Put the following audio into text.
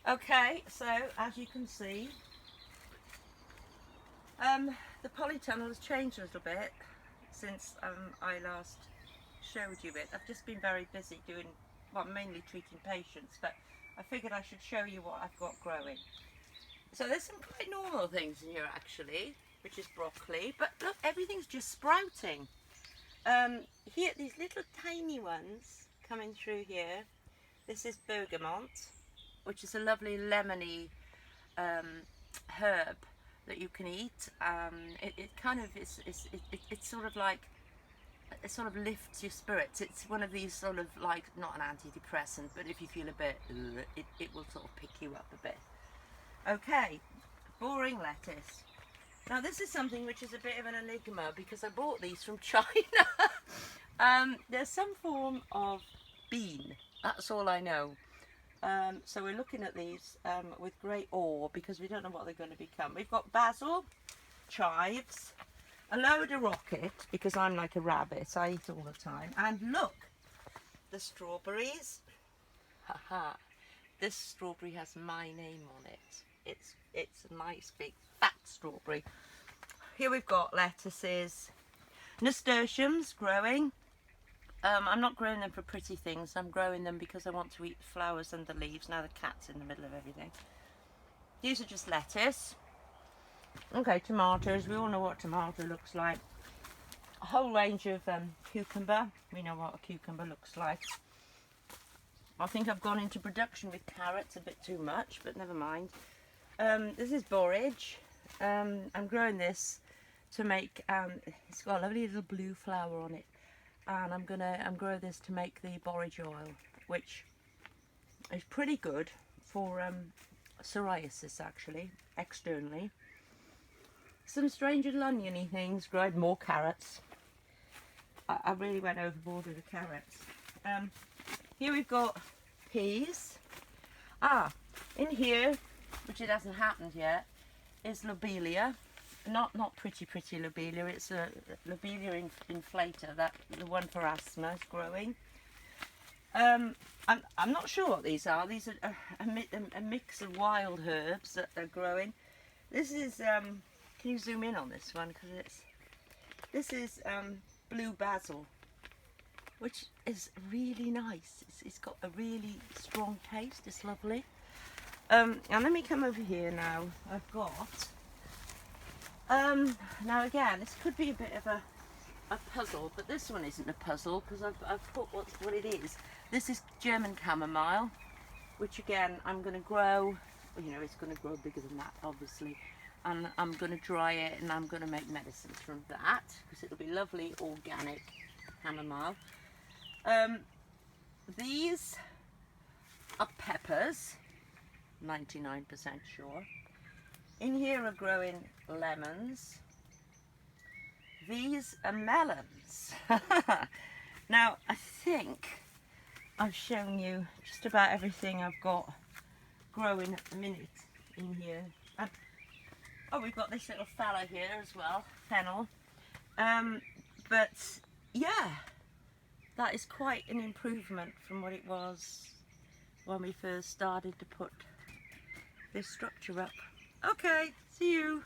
Okay, so as you can see, the polytunnel has changed a little bit since I last showed you it. I've just been very busy doing, well, mainly treating patients, but I figured I should show you what I've got growing. So there's some quite normal things in here actually, which is broccoli, but look, everything's just sprouting. Here, these little tiny ones coming through here. This is bergamot, which is a lovely lemony herb that you can eat. It kind of it's sort of like, it sort of lifts your spirits. It's one of these sort of like, not an antidepressant, but if you feel a bit, it will sort of pick you up a bit. Okay, boring lettuce. Now this is something which is a bit of an enigma because I bought these from China. There's some form of bean, that's all I know. So we're looking at these with great awe because we don't know what they're going to become. We've got basil, chives, a load of rocket because I'm like a rabbit, I eat all the time. And look, the strawberries. Haha, this strawberry has my name on it. It's a nice big fat strawberry. Here we've got lettuces, nasturtiums growing. I'm not growing them for pretty things. I'm growing them because I want to eat flowers and the leaves. Now the cat's in the middle of everything. These are just lettuce. Okay, tomatoes. We all know what tomato looks like. A whole range of cucumber. We know what a cucumber looks like. I think I've gone into production with carrots a bit too much, but never mind. This is borage. I'm growing this to make, it's got a lovely little blue flower on it. And I'm growing this to make the borage oil, which is pretty good for psoriasis actually, externally. Some strange little oniony things, growing more carrots. I really went overboard with the carrots. Here we've got peas. In here, which it hasn't happened yet, is lobelia. Not pretty lobelia, it's a lobelia inflator, that the one for asthma is growing. I'm not sure what these are. These are a mix of wild herbs that are growing. This is, can you zoom in on this one? Because this is blue basil, which is really nice. It's got a really strong taste, it's lovely. And let me come over here now. I've got, now again, this could be a bit of a puzzle, but this one isn't a puzzle because I've put what it is. This is German chamomile, which again I'm going to grow, you know, it's going to grow bigger than that obviously, and I'm going to dry it and I'm going to make medicines from that because it'll be lovely organic chamomile. These are peppers, 99% sure. In here are growing lemons. These are melons. Now I think I've shown you just about everything I've got growing at the minute in here. Oh, we've got this little fella here as well, fennel. But yeah, that is quite an improvement from what it was when we first started to put this structure up. Okay, see you.